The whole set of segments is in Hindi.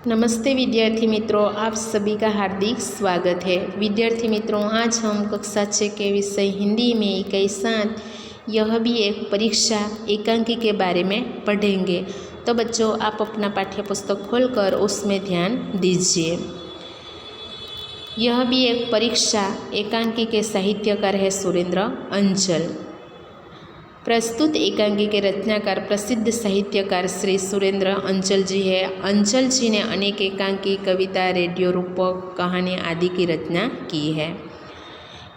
नमस्ते विद्यार्थी मित्रों, आप सभी का हार्दिक स्वागत है। विद्यार्थी मित्रों, आज हम कक्षा 6 के विषय हिंदी में इकाई 7 यह भी एक परीक्षा एकांकी के बारे में पढ़ेंगे। तो बच्चों, आप अपना पाठ्य पुस्तक खोलकर उसमें ध्यान दीजिए। यह भी एक परीक्षा एकांकी के साहित्यकार है सुरेंद्र अंचल। प्रस्तुत एकांकी के रचनाकार प्रसिद्ध साहित्यकार श्री सुरेंद्र अंचल जी है। अंचल जी ने अनेक एकांकी, कविता, रेडियो रूपक, कहानी आदि की रचना की है।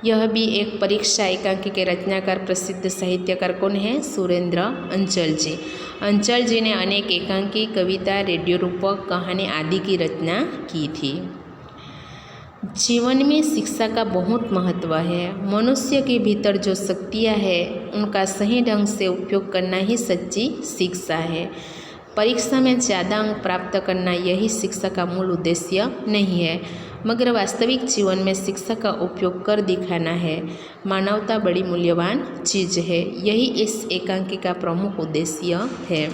यह भी एक परीक्षा एकांकी के रचनाकार प्रसिद्ध साहित्यकार कौन है? सुरेंद्र अंचल जी। अंचल जी ने अनेक एकांकी, कविता, रेडियो रूपक, कहानी आदि की रचना की थी। जीवन में शिक्षा का बहुत महत्व है। मनुष्य के भीतर जो शक्तियाँ हैं उनका सही ढंग से उपयोग करना ही सच्ची शिक्षा है। परीक्षा में ज़्यादा अंक प्राप्त करना यही शिक्षा का मूल उद्देश्य नहीं है, मगर वास्तविक जीवन में शिक्षा का उपयोग कर दिखाना है। मानवता बड़ी मूल्यवान चीज़ है, यही इस एकांकी का प्रमुख उद्देश्य है।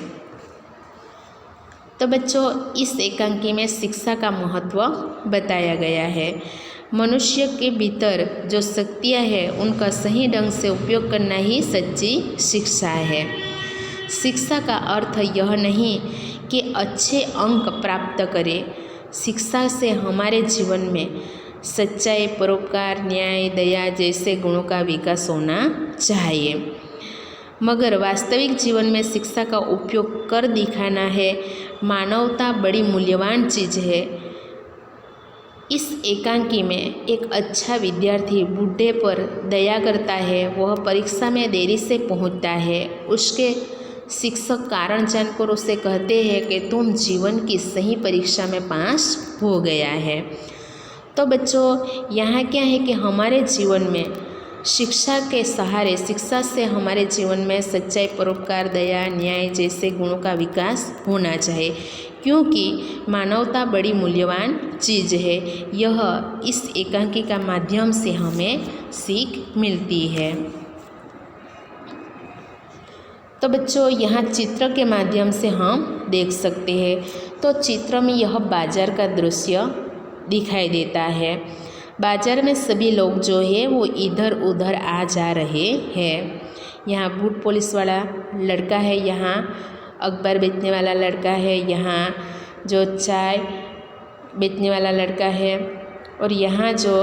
तो बच्चों, इस एकांकी में शिक्षा का महत्व बताया गया है। मनुष्य के भीतर जो शक्तियाँ हैं उनका सही ढंग से उपयोग करना ही सच्ची शिक्षा है। शिक्षा का अर्थ यह नहीं कि अच्छे अंक प्राप्त करें। शिक्षा से हमारे जीवन में सच्चाई, परोपकार, न्याय, दया जैसे गुणों का विकास होना चाहिए, मगर वास्तविक जीवन में शिक्षा का उपयोग कर दिखाना है। मानवता बड़ी मूल्यवान चीज़ है। इस एकांकी में एक अच्छा विद्यार्थी बूढ़े पर दया करता है। वह परीक्षा में देरी से पहुंचता है। उसके शिक्षक कारण जानकर उसे कहते हैं कि तुम जीवन की सही परीक्षा में पास हो गया है। तो बच्चों, यहाँ क्या है कि हमारे जीवन में शिक्षा के सहारे, शिक्षा से हमारे जीवन में सच्चाई, परोपकार, दया, न्याय जैसे गुणों का विकास होना चाहिए, क्योंकि मानवता बड़ी मूल्यवान चीज़ है। यह इस एकांकी का माध्यम से हमें सीख मिलती है। तो बच्चों, यहाँ चित्र के माध्यम से हम देख सकते हैं। तो चित्र में यह बाजार का दृश्य दिखाई देता है। बाजार में सभी लोग जो है वो इधर उधर आ जा रहे हैं। यहाँ बूट पुलिस वाला लड़का है, यहाँ अखबार बेचने वाला लड़का है, यहाँ जो चाय बेचने वाला लड़का है, और यहाँ जो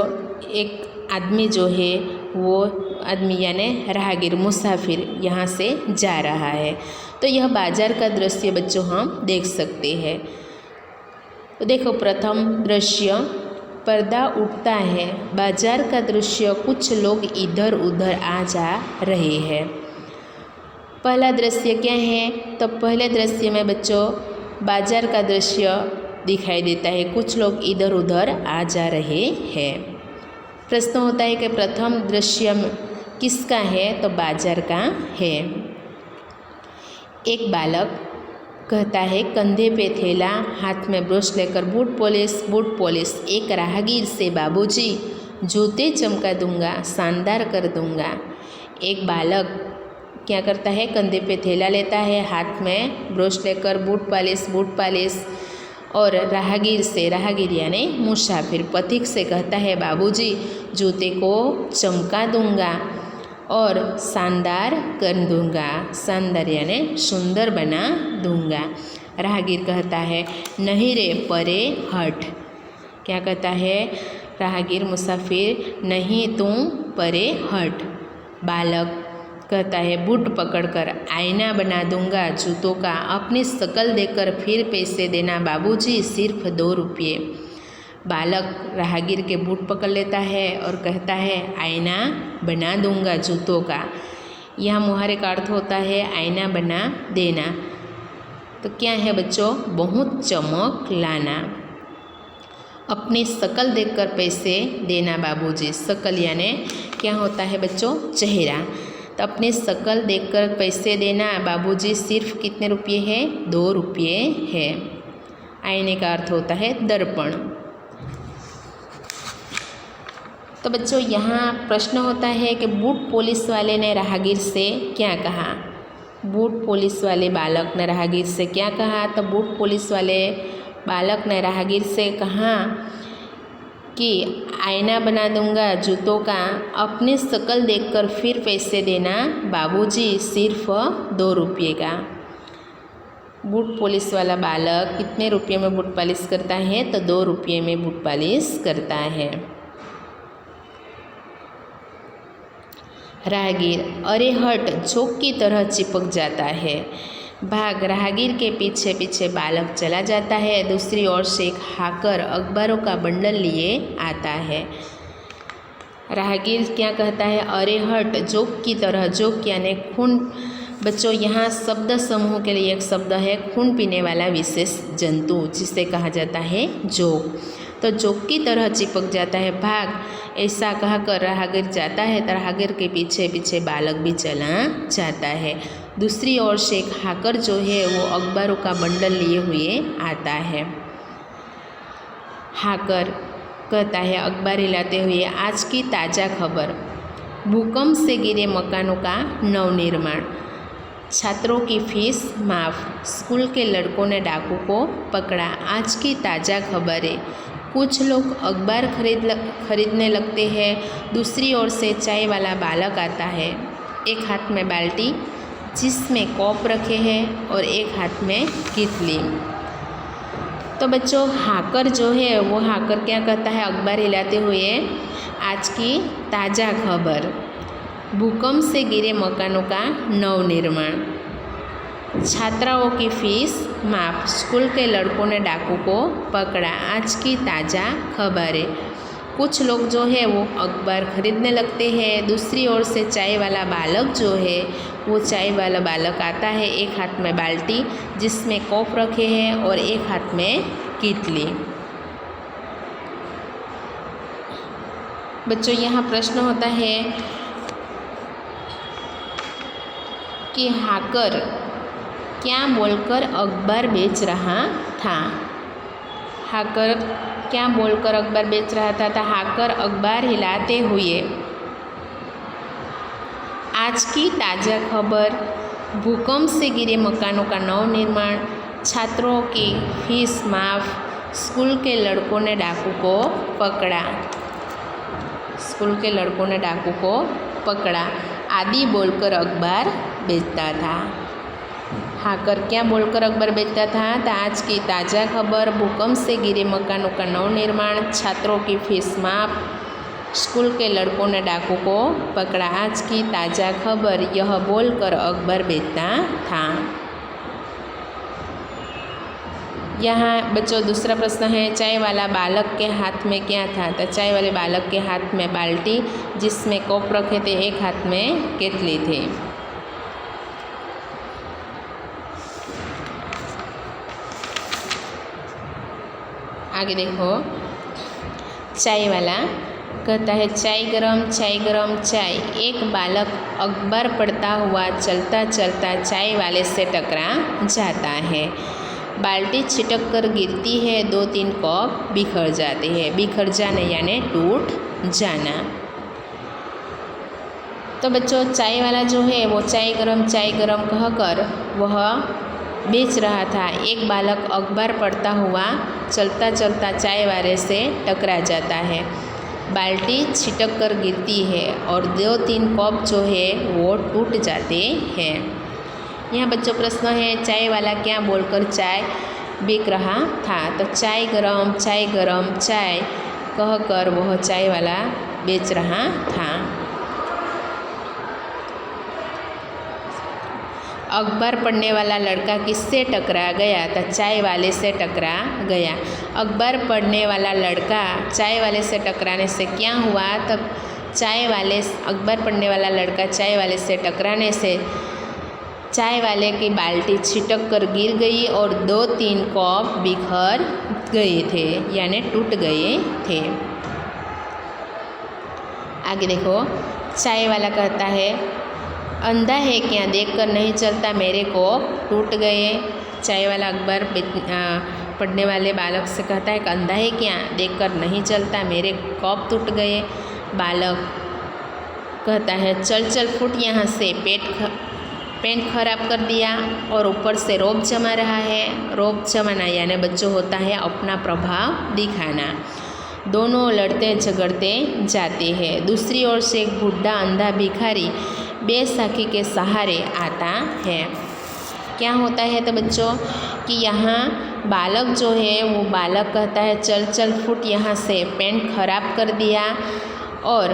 एक आदमी जो है वो आदमी यानी राहगीर, मुसाफिर यहाँ से जा रहा है। तो यह बाजार का दृश्य बच्चों हम देख सकते हैं। तो देखो, प्रथम दृश्य, पर्दा उठता है। बाजार का दृश्य, कुछ लोग इधर उधर आ जा रहे हैं। पहला दृश्य क्या है? तो पहले दृश्य में बच्चों बाजार का दृश्य दिखाई देता है। कुछ लोग इधर उधर आ जा रहे हैं। प्रश्न होता है कि प्रथम दृश्य किसका है? तो बाजार का है। एक बालक कहता है, कंधे पे थैला, हाथ में ब्रश लेकर बूट पॉलिश। एक राहगीर से, बाबूजी जूते चमका दूंगा, शानदार कर दूंगा। एक बालक क्या करता है? कंधे पे थैला लेता है, हाथ में ब्रश लेकर बूट पॉलिश, और राहगीर से, राहगीर यानी मुसाफिर, पथिक से कहता है, बाबूजी जूते को चमका दूंगा और शानदार कर दूंगा। शानदार यानी सुंदर बना दूंगा। राहगीर कहता है, नहीं रे परे हट। क्या कहता है राहगीर? मुसाफिर, नहीं तुम परे हट। बालक कहता है, बूट पकड़कर आईना बना दूंगा जूतों का, अपनी शक्ल देखकर फिर पैसे देना बाबूजी, सिर्फ 2 रुपये। बालक राहगीर के बूट पकड़ लेता है और कहता है, आईना बना दूंगा जूतों का। यह मुहावरे का अर्थ होता है आईना बना देना। तो क्या है बच्चों? बहुत चमक लाना। अपनी शक्ल देखकर पैसे देना बाबूजी। शक्ल यानी क्या होता है बच्चों? चेहरा। तो अपनी शक्ल देखकर पैसे देना बाबूजी, सिर्फ कितने रुपये है? 2 रुपये है। आईने का अर्थ होता है दर्पण। तो बच्चों, यहाँ प्रश्न होता है कि बूट पुलिस वाले ने राहगीर से क्या कहा? बूट पुलिस वाले बालक ने राहगीर से क्या कहा? तो बूट पुलिस वाले बालक ने राहगीर से कहा कि आईना बना दूंगा जूतों का, अपनी शक्ल देखकर फिर पैसे देना बाबूजी, सिर्फ 2 रुपये का। बूट पॉलिश वाला बालक कितने रुपये में बूट पॉलिश करता है? तो 2 रुपये में बूट पॉलिश करता है। राहगीर, अरे हट, जोक की तरह चिपक जाता है। भाग। राहगीर के पीछे पीछे बालक चला जाता है। दूसरी ओर से एक हाकर अखबारों का बंडल लिए आता है। राहगीर क्या कहता है? अरे हट, जोक की तरह। जोक यानी खून। बच्चों, यहाँ शब्द समूह के लिए एक शब्द है खून पीने वाला विशेष जंतु, जिसे कहा जाता है जोक। तो जोक की तरह चिपक जाता है। भाग। ऐसा कहकर राहगीर जाता है तो राहगीर के पीछे पीछे बालक भी चला जाता है। दूसरी ओर से एक हाकर जो है वो अखबारों का बंडल लिए हुए आता है। हाकर कहता है अखबार हिलाते हुए, आज की ताज़ा खबर, भूकंप से गिरे मकानों का नवनिर्माण, छात्रों की फीस माफ़, स्कूल के लड़कों ने डाकू को पकड़ा। आज की ताज़ा खबरें, कुछ लोग अखबार खरीदने लगते हैं। दूसरी ओर से चाय वाला बालक आता है, एक हाथ में बाल्टी जिसमें कप रखे हैं और एक हाथ में कितली। तो बच्चों, हाकर जो है वो हाकर क्या कहता है अखबार हिलाते हुए, आज की ताज़ा खबर, भूकंप से गिरे मकानों का नवनिर्माण, छात्राओं की फीस माफ़, स्कूल के लड़कों ने डाकू को पकड़ा। आज की ताज़ा खबरें, कुछ लोग जो है वो अखबार खरीदने लगते हैं। दूसरी ओर से चाय वाला बालक जो है वो चाय वाला बालक आता है, एक हाथ में बाल्टी जिसमें कप रखे हैं और एक हाथ में कितली। बच्चों, यहाँ प्रश्न होता है कि हाकर क्या बोलकर अखबार बेच रहा था? हाकर क्या बोलकर अखबार बेच रहा था? तो हाकर अखबार हिलाते हुए, आज की ताज़ा खबर, भूकंप से गिरे मकानों का नवनिर्माण, छात्रों की फीस माफ़, स्कूल के लड़कों ने डाकू को पकड़ा, स्कूल के लड़कों ने डाकू को पकड़ा आदि बोलकर अखबार बेचता था। हाकर क्या बोलकर अखबार बेचता था? तो आज की ताज़ा खबर, भूकंप से गिरे मकानों का नवनिर्माण, छात्रों की फीस माफ़, स्कूल के लड़कों ने डाकू को पकड़ा। आज की ताज़ा खबर, यह बोलकर अखबार बेचता था। यहाँ बच्चों दूसरा प्रश्न है, चाय वाला बालक के हाथ में क्या था? तो चाय वाले बालक के हाथ में बाल्टी जिसमें कप रखे थे, एक हाथ में केतली थे। आगे देखो, चाय वाला कहता है चाय गरम चाय गरम चाय। एक बालक अखबार पढ़ता हुआ चलता चलता चाय वाले से टकरा जाता है। बाल्टी छिटक कर गिरती है, 2-3 कप बिखर जाते हैं। बिखर जाने यानी टूट जाना। तो बच्चों, चाय वाला जो है वो चाय गरम कहकर वह बेच रहा था। एक बालक अखबार पढ़ता हुआ चलता चलता चाय वाले से टकरा जाता है। बाल्टी छिटक कर गिरती है और 2-3 कप जो है वो टूट जाते हैं। यहाँ बच्चों प्रश्न है, चाय वाला क्या बोलकर चाय बिक रहा था? तो चाय गरम चाय कहकर वह चाय वाला बेच रहा था। अखबार पढ़ने वाला लड़का किससे टकरा गया? तो चाय वाले से टकरा गया। अखबार पढ़ने वाला लड़का चाय वाले से टकराने से क्या हुआ? तब अखबार पढ़ने वाला लड़का चाय वाले से टकराने से चाय वाले की बाल्टी छिटक कर गिर गई और 2-3 कप बिखर गए थे यानी टूट गए थे। आगे देखो, चाय वाला कहता है अंधा है क्या, देखकर नहीं चलता, मेरे कप टूट गए। चाय वाला अखबार पढ़ने वाले बालक से कहता है कि अंधा है क्या, देखकर नहीं चलता, मेरे कप टूट गए। बालक कहता है चल फुट यहाँ से, पेंट खराब कर दिया और ऊपर से रोब जमा रहा है। रोब जमाना यानी बच्चों होता है अपना प्रभाव दिखाना। दोनों लड़ते झगड़ते जाते हैं। दूसरी ओर से एक बूढ़ा अंधा भिखारी बैसाखी के सहारे आता है। क्या होता है तो बच्चों कि यहाँ बालक जो है वो बालक कहता है चल चल फुट यहाँ से, पेंट खराब कर दिया और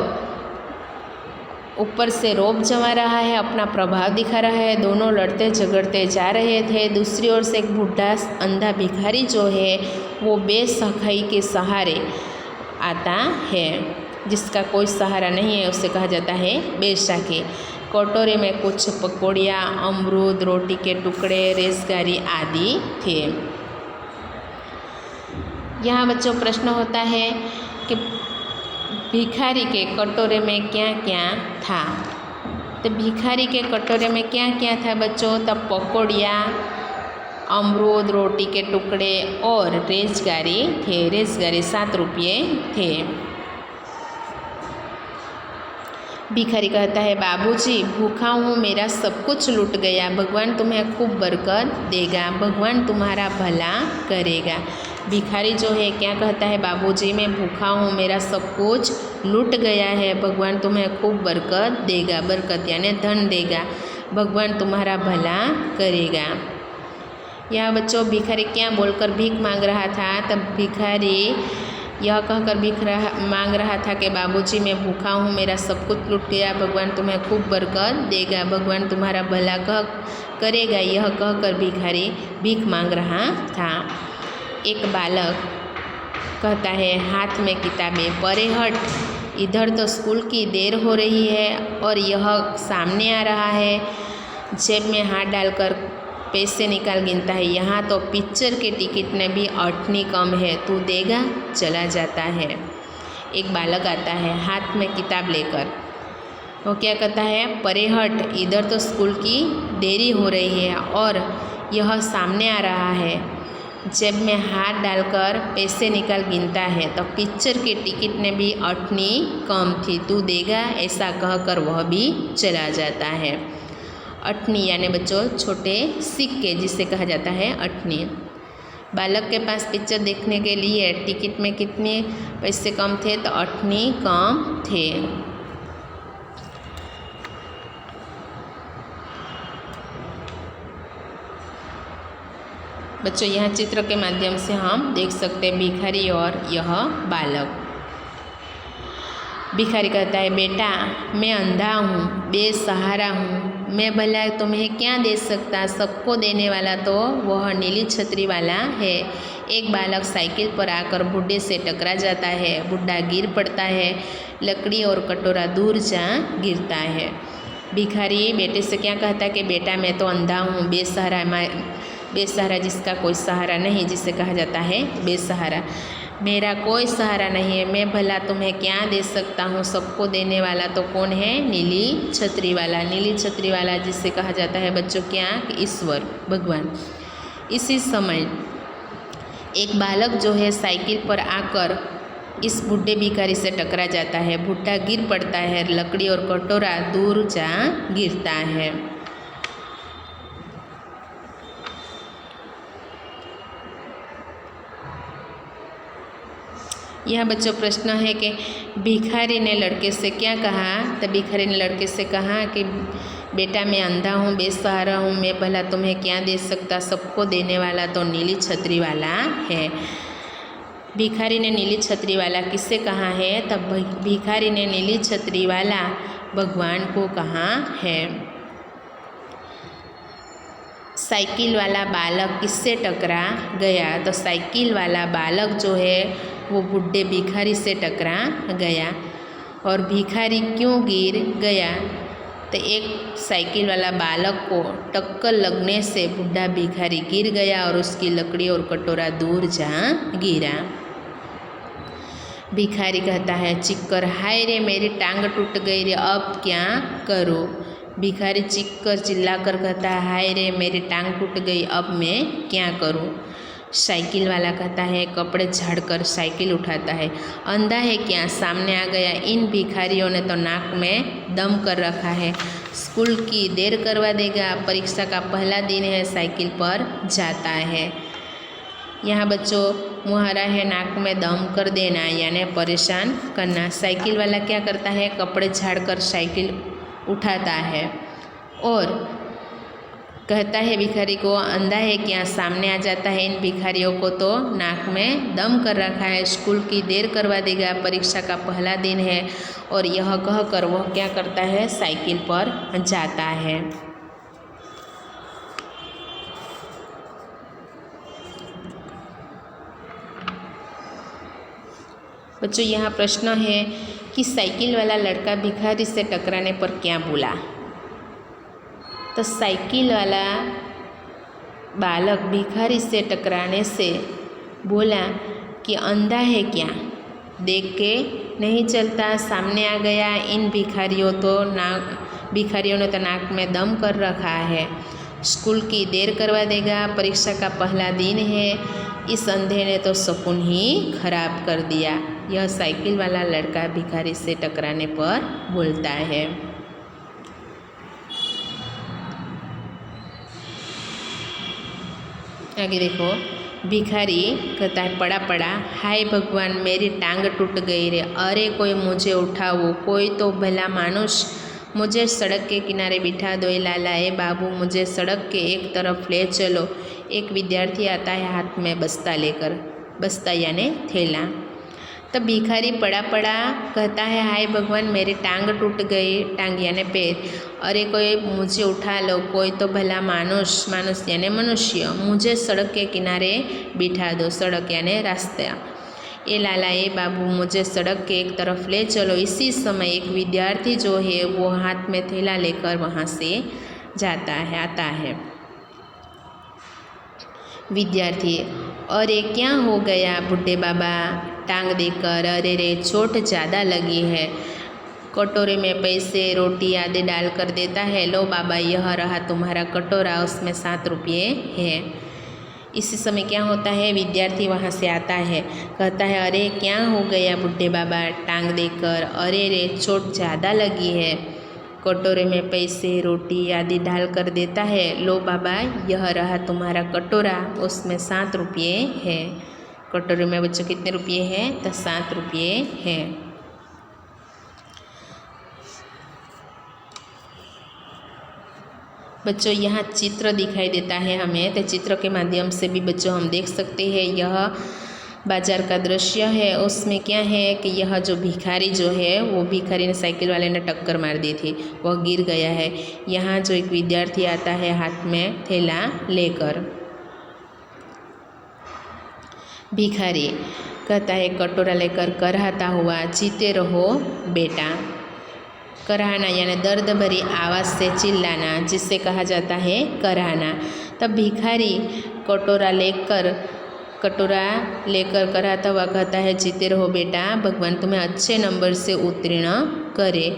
ऊपर से रोब जमा रहा है, अपना प्रभाव दिखा रहा है। दोनों लड़ते झगड़ते जा रहे थे। दूसरी ओर से एक बूढ़ा अंधा भिखारी जो है वो बेसहाई के सहारे आता है, जिसका कोई सहारा नहीं है, उसे कहा जाता है बैसाखी। कटोरे में कुछ पकौड़ियाँ, अमरूद, रोटी के टुकड़े, रेसगारी आदि थे। यहाँ बच्चों प्रश्न होता है कि भिखारी के कटोरे में क्या क्या था। तो भिखारी के कटोरे में क्या क्या था बच्चों? तब पकौड़ियाँ, अमरूद, रोटी के टुकड़े और रेसगारी थे। रेसगारी 7 रुपये थे। भिखारी कहता है बाबूजी भूखा हूँ, मेरा सब कुछ लूट गया, भगवान तुम्हें खूब बरकत देगा, भगवान तुम्हारा भला करेगा। भिखारी जो है क्या कहता है? बाबूजी मैं भूखा हूँ, मेरा सब कुछ लूट गया है, भगवान तुम्हें खूब बरकत देगा। बरकत यानी धन देगा, भगवान तुम्हारा भला करेगा। यह बच्चों भिखारी क्या बोलकर भीख मांग रहा था? तब भिखारी यह कहकर भीख मांग रहा था कि बाबूजी मैं भूखा हूँ, मेरा सब कुछ लूट गया, भगवान तुम्हें खूब बरकत देगा, भगवान तुम्हारा भला करेगा। यह कहकर भिखारी भीख मांग रहा था। एक बालक कहता है हाथ में किताबें, परे हट, इधर तो स्कूल की देर हो रही है और यह सामने आ रहा है। जेब में हाथ डालकर पैसे निकाल गिनता है। यहाँ तो पिक्चर के टिकट में भी 8 कम है, तू देगा? चला जाता है। एक बालक आता है हाथ में किताब लेकर, वो क्या कहता है? परे हट, इधर तो स्कूल की देरी हो रही है और यह सामने आ रहा है। जेब में हाथ डालकर पैसे निकाल गिनता है तो पिक्चर के टिकट में भी 8 कम थी, तू देगा? ऐसा कहकर वह भी चला जाता है। 8 यानी बच्चों छोटे सिक्के, जिसे कहा जाता है 8। बालक के पास पिक्चर देखने के लिए टिकट में कितने पैसे कम थे? तो 8 कम थे। बच्चों यहाँ चित्र के माध्यम से हम देख सकते हैं भिखारी और यह बालक। भिखारी कहता है बेटा मैं अंधा हूँ, बेसहारा हूँ, मैं भला तुम्हें क्या दे सकता, सबको देने वाला तो वह नीली छतरी वाला है। एक बालक साइकिल पर आकर बूढ़े से टकरा जाता है। बूढ़ा गिर पड़ता है, लकड़ी और कटोरा दूर जा गिरता है। भिखारी बेटे से क्या कहता है कि बेटा मैं तो अंधा हूँ, बेसहारा जिसका कोई सहारा नहीं, जिसे कहा जाता है बेसहारा। मेरा कोई सहारा नहीं है, मैं भला तुम्हें क्या दे सकता हूँ, सबको देने वाला तो कौन है? नीली छतरी वाला। नीली छतरी वाला जिसे कहा जाता है बच्चों क्या? ईश्वर, भगवान। इसी समय एक बालक जो है साइकिल पर आकर इस बूढ़े भिखारी से टकरा जाता है। बूढ़ा गिर पड़ता है, लकड़ी और कटोरा दूर जा गिरता है। यह बच्चों प्रश्न है कि भिखारी ने लड़के से क्या कहा? तो भिखारी ने लड़के से कहा कि बेटा मैं अंधा हूँ, बेसहारा हूँ, मैं भला तुम्हें क्या दे सकता, सबको देने वाला तो नीली छतरी वाला है। भिखारी ने नीली छतरी वाला किससे कहा है? तब भिखारी ने नीली छतरी वाला भगवान को कहा है। साइकिल वाला बालक किससे टकरा गया? तो साइकिल वाला बालक जो है वो बूढ़े भिखारी से टकरा गया। और भिखारी क्यों गिर गया? तो एक साइकिल वाला बालक को टक्कर लगने से बूढ़ा भिखारी गिर गया और उसकी लकड़ी और कटोरा दूर जा गिरा। भिखारी कहता है चिक्कर, हाय रे मेरी टांग टूट गई रे, अब क्या करूँ? भिखारी चिक्कर चिल्लाकर कहता है हाय रे मेरी टांग टूट गई, अब मैं क्या करूँ? साइकिल वाला कहता है कपड़े झाड़कर साइकिल उठाता है। अंधा है क्या, सामने आ गया, इन भिखारियों ने तो नाक में दम कर रखा है। स्कूल की देर करवा देगा, परीक्षा का पहला दिन है, साइकिल पर जाता है। यहाँ बच्चों मुहारा है नाक में दम कर देना यानी परेशान करना। साइकिल वाला क्या करता है, कपड़े झाड़कर साइकिल उठाता है। और कहता है भिखारी को अंधा है क्या, सामने आ जाता है, इन भिखारियों को तो नाक में दम कर रखा है, स्कूल की देर करवा देगा, परीक्षा का पहला दिन है। और यह कहकर वह क्या करता है, साइकिल पर जाता है। बच्चों यहाँ प्रश्न है कि साइकिल वाला लड़का भिखारी से टकराने पर क्या बोला। तो साइकिल वाला बालक भिखारी से टकराने से बोला कि अंधा है क्या, देख के नहीं चलता, सामने आ गया, इन भिखारियों ने तो नाक में दम कर रखा है, स्कूल की देर करवा देगा, परीक्षा का पहला दिन है, इस अंधे ने तो शकुन ही खराब कर दिया। यह साइकिल वाला लड़का भिखारी से टकराने पर बोलता है। आगे देखो, भिखारी कहता है पड़ा पड़ा, हाय भगवान मेरी टांग टूट गई रे, अरे कोई मुझे उठाओ, कोई तो भला मानुष मुझे सड़क के किनारे बिठा दो, लाला ए बाबू मुझे सड़क के एक तरफ ले चलो। एक विद्यार्थी आता है हाथ में बस्ता लेकर, बस्ता यानी थैला। तब भिखारी पड़ा पड़ा कहता है हाय भगवान मेरी टांग टूट गई, टांग यानी पैर, अरे कोई मुझे उठा लो, कोई तो भला मानुष, मानुष यानी मनुष्य, मुझे सड़क के किनारे बिठा दो, सड़क यानी रास्ता, ए लाला ए बाबू मुझे सड़क के एक तरफ ले चलो। इसी समय एक विद्यार्थी जो है वो हाथ में थैला लेकर वहाँ से जाता है, आता है। विद्यार्थी, अरे क्या हो गया बुढ़े बाबा, टांग देकर, अरे रे चोट ज़्यादा लगी है। कटोरे में पैसे रोटी आदि डाल कर देता है, लो बाबा यह रहा तुम्हारा कटोरा, उसमें 7 रुपये है। इसी समय क्या होता है, विद्यार्थी वहाँ से आता है, कहता है अरे क्या हो गया बुढ़े बाबा, टांग देकर, अरे रे चोट ज़्यादा लगी है। कटोरे में पैसे रोटी आदि डाल कर देता है, लो बाबा यह रहा तुम्हारा कटोरा, उसमें 7 रुपये है। कटोरे में बच्चों कितने रुपये हैं, तो 7 रुपये हैं। बच्चों यहाँ चित्र दिखाई देता है हमें, तो चित्र के माध्यम से भी बच्चों हम देख सकते हैं यह बाजार का दृश्य है। उसमें क्या है कि यह जो भिखारी जो है वो भिखारी ने साइकिल वाले ने टक्कर मार दी थी, वह गिर गया है। यहाँ जो एक विद्यार्थी आता है हाथ में थैला लेकर। भिखारी कहता है कटोरा लेकर कराहता हुआ, जीते रहो बेटा। कराहना यानी दर्द भरी आवाज़ से चिल्लाना, जिससे कहा जाता है कराहना। तब भिखारी कटोरा लेकर कराहता हुआ कहता है जीते रहो बेटा, भगवान तुम्हें अच्छे नंबर से उत्तीर्ण करे।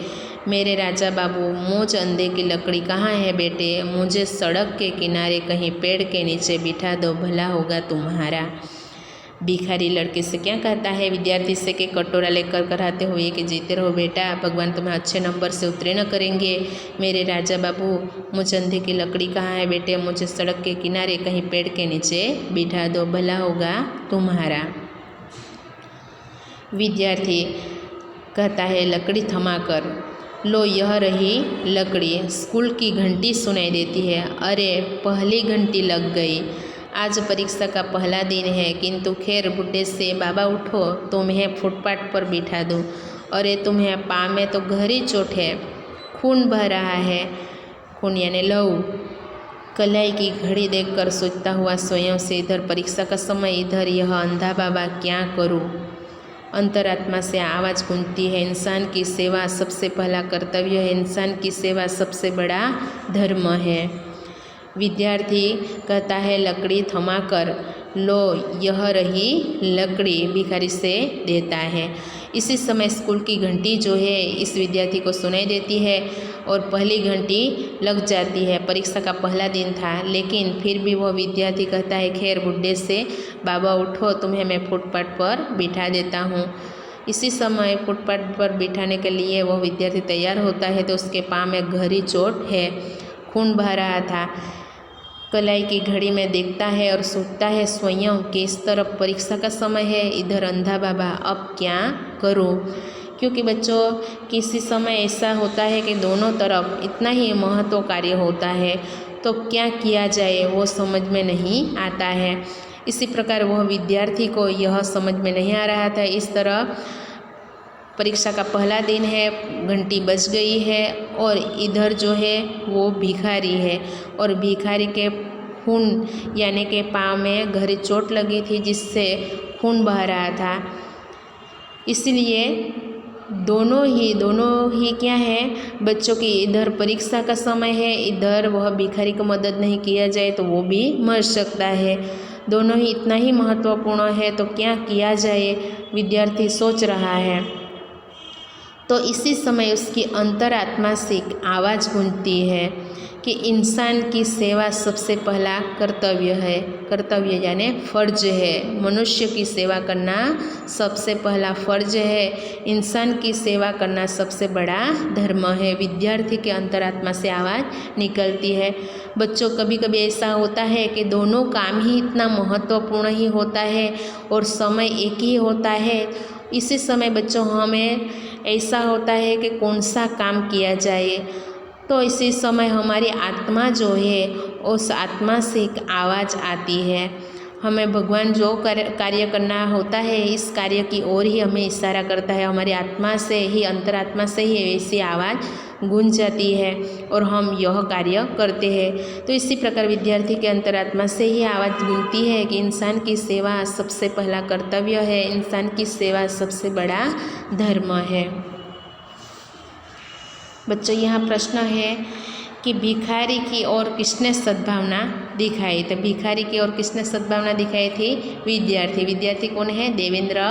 मेरे राजा बाबू मुझ अंधे की लकड़ी कहाँ है बेटे, मुझे सड़क के किनारे कहीं पेड़ के नीचे बिठा दो, भला होगा तुम्हारा। भिखारी लड़के से क्या कहता है, विद्यार्थी से कि कटोरा लेकर कराते हुए कि जीते रहो बेटा, भगवान तुम्हें अच्छे नंबर से उत्तीर्ण करेंगे। मेरे राजा बाबू मुझ अंधे की लकड़ी कहाँ है बेटे, मुझे सड़क के किनारे कहीं पेड़ के नीचे बिठा दो, भला होगा तुम्हारा। विद्यार्थी कहता है लकड़ी थमाकर, लो यह रही लकड़ी। स्कूल की घंटी सुनाई देती है, अरे पहली घंटी लग गई, आज परीक्षा का पहला दिन है, किंतु खैर बुढ़े से बाबा उठो, तुम्हें फुटपाथ पर बिठा दूँ। अरे तुम्हें पाँव में तो गहरी चोट है, खून बह रहा है, खून यानी लहू। कलाई की घड़ी देखकर सोचता हुआ स्वयं से, इधर परीक्षा का समय, इधर यह अंधा बाबा, क्या करूँ। अंतरात्मा से आवाज़ गूंजती है, इंसान की सेवा सबसे पहला कर्तव्य है, इंसान की सेवा सबसे बड़ा धर्म है। विद्यार्थी कहता है लकड़ी थमाकर, लो यह रही लकड़ी, भिखारी से देता है। इसी समय स्कूल की घंटी जो है इस विद्यार्थी को सुनाई देती है, और पहली घंटी लग जाती है। परीक्षा का पहला दिन था, लेकिन फिर भी वह विद्यार्थी कहता है, खैर बुड्ढे से बाबा उठो, तुम्हें मैं फुटपाथ पर बिठा देता हूँ। इसी समय फुटपाथ पर बिठाने के लिए वह विद्यार्थी तैयार होता है तो उसके पाँव में गहरी चोट है, खून बह रहा था। कलाई की घड़ी में देखता है और सोचता है स्वयं कि इस तरफ परीक्षा का समय है, इधर अंधा बाबा, अब क्या करूं? क्योंकि बच्चों किसी समय ऐसा होता है कि दोनों तरफ इतना ही महत्व कार्य होता है, तो क्या किया जाए वो समझ में नहीं आता है। इसी प्रकार वह विद्यार्थी को यह समझ में नहीं आ रहा था। इस तरह परीक्षा का पहला दिन है, घंटी बज गई है और इधर जो है वो भिखारी है और भिखारी के खून यानी के पाँव में गहरी चोट लगी थी जिससे खून बह रहा था। इसलिए दोनों ही क्या है बच्चों की, इधर परीक्षा का समय है, इधर वह भिखारी को मदद नहीं किया जाए तो वो भी मर सकता है। दोनों ही इतना ही महत्वपूर्ण है, तो क्या किया जाए, विद्यार्थी सोच रहा है। तो इसी समय उसकी अंतरात्मा से एक आवाज़ गूंजती है कि इंसान की सेवा सबसे पहला कर्तव्य है। कर्तव्य यानी फ़र्ज है। मनुष्य की सेवा करना सबसे पहला फ़र्ज है। इंसान की सेवा करना सबसे बड़ा धर्म है। विद्यार्थी के अंतरात्मा से आवाज़ निकलती है। बच्चों कभी कभी ऐसा होता है कि दोनों काम ही इतना महत्वपूर्ण ही होता है और समय एक ही होता है। इसी समय बच्चों हमें ऐसा होता है कि कौन सा काम किया जाए, तो इसी समय हमारी आत्मा जो है उस आत्मा से एक आवाज़ आती है। हमें भगवान जो कार्य करना होता है इस कार्य की ओर ही हमें इशारा करता है। हमारी आत्मा से ही, अंतरात्मा से ही ऐसी आवाज़ गूंज जाती है और हम यह कार्य करते हैं। तो इसी प्रकार विद्यार्थी के अंतरात्मा से ही आवाज़ गूंजती है कि इंसान की सेवा सबसे पहला कर्तव्य है, इंसान की सेवा सबसे बड़ा धर्म है। बच्चों यहाँ प्रश्न है कि भिखारी की ओर किसने सद्भावना दिखाई? तो भिखारी की ओर किसने सद्भावना दिखाई थी? विद्यार्थी। विद्यार्थी कौन है? देवेंद्र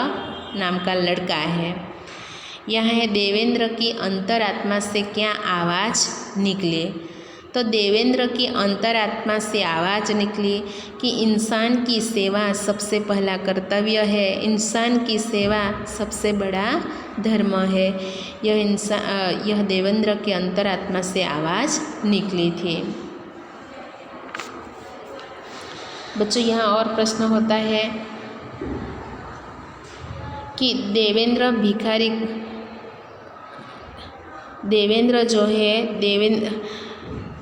नाम का लड़का है। यह है देवेंद्र की अंतरात्मा से क्या आवाज़ निकली? तो देवेंद्र की अंतरात्मा से आवाज़ निकली कि इंसान की सेवा सबसे पहला कर्तव्य है, इंसान की सेवा सबसे बड़ा धर्म है। यह देवेंद्र के अंतरात्मा से आवाज़ निकली थी। बच्चों यहाँ और प्रश्न होता है कि देवेंद्र जो है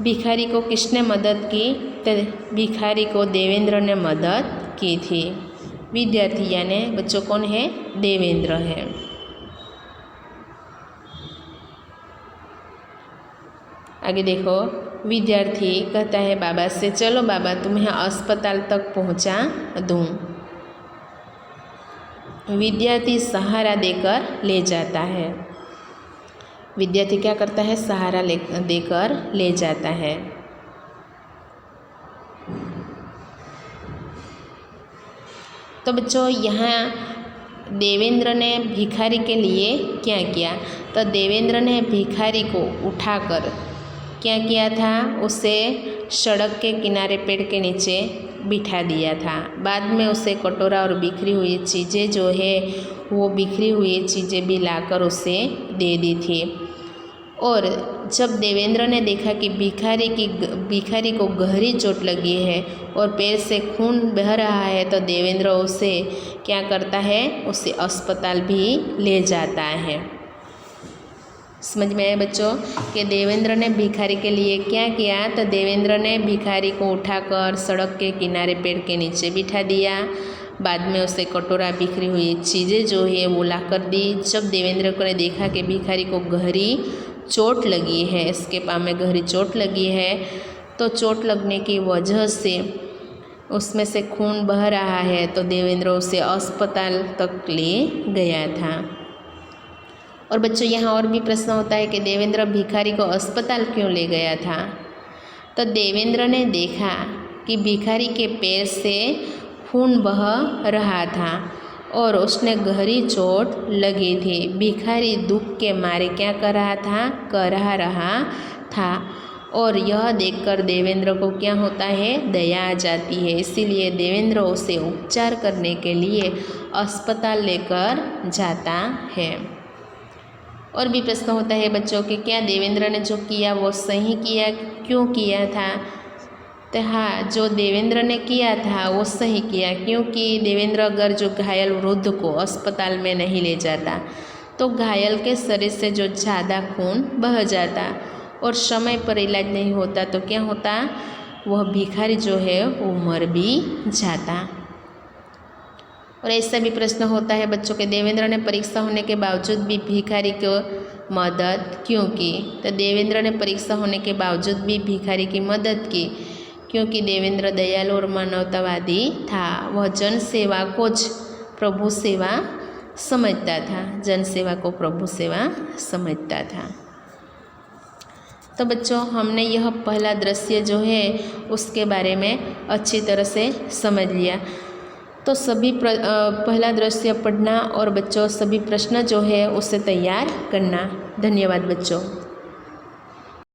भिखारी को किसने मदद की? तो भिखारी को देवेंद्र ने मदद की थी। विद्यार्थी यानी बच्चों कौन है? देवेंद्र है। आगे देखो, विद्यार्थी कहता है बाबा से, चलो बाबा तुम्हें अस्पताल तक पहुंचा दूं। विद्यार्थी सहारा देकर ले जाता है। विद्यार्थी क्या करता है? सहारा देकर ले जाता है। तो बच्चों यहाँ देवेंद्र ने भिखारी के लिए क्या किया? तो देवेंद्र ने भिखारी को उठाकर क्या किया था? उसे सड़क के किनारे पेड़ के नीचे बिठा दिया था। बाद में उसे कटोरा और बिखरी हुई चीज़ें जो है वो बिखरी हुई चीज़ें भी लाकर उसे दे दी थी। और जब देवेंद्र ने देखा कि भिखारी को गहरी चोट लगी है और पैर से खून बह रहा है, तो देवेंद्र उसे क्या करता है? उसे अस्पताल भी ले जाता है। समझ में आया बच्चों कि देवेंद्र ने भिखारी के लिए क्या किया? तो देवेंद्र ने भिखारी को उठाकर सड़क के किनारे पेड़ के नीचे बिठा दिया। बाद में उसे कटोरा, बिखरी हुई चीज़ें जो है वो ला कर दी। जब देवेंद्र को ने देखा कि भिखारी को गहरी चोट लगी है, इसके पाँव में गहरी चोट लगी है, तो चोट लगने की वजह से उसमें से खून बह रहा है, तो देवेंद्र उसे अस्पताल तक ले गया था। और बच्चों यहाँ और भी प्रश्न होता है कि देवेंद्र भिखारी को अस्पताल क्यों ले गया था? तो देवेंद्र ने देखा कि भिखारी के पैर से खून बह रहा था और उसने गहरी चोट लगी थी। भिखारी दुख के मारे क्या कर रहा था और यह देखकर देवेंद्र को क्या होता है, दया आ जाती है। इसीलिए देवेंद्र उसे उपचार करने के लिए अस्पताल लेकर जाता है। और भी प्रश्न होता है बच्चों के, क्या देवेंद्र ने जो किया वो सही किया, क्यों किया था? तो हाँ, जो देवेंद्र ने किया था वो सही किया, क्योंकि देवेंद्र अगर जो घायल वृद्ध को अस्पताल में नहीं ले जाता तो घायल के शरीर से जो ज़्यादा खून बह जाता और समय पर इलाज नहीं होता तो क्या होता, वह भिखारी जो है वो मर भी जाता। और ऐसा भी प्रश्न होता है बच्चों के, देवेंद्र ने परीक्षा होने के बावजूद भी भिखारी को मदद क्यों की? तो देवेंद्र ने परीक्षा होने के बावजूद भी भिखारी की मदद की क्योंकि देवेंद्र दयालु और मानवतावादी था। वह जन सेवा को प्रभु सेवा समझता था, जन सेवा को प्रभु सेवा समझता था। तो बच्चों, हमने यह पहला दृश्य जो है उसके बारे में अच्छी तरह से समझ लिया। तो सभी पहला दृश्य पढ़ना और बच्चों सभी प्रश्न जो है उसे तैयार करना। धन्यवाद बच्चों।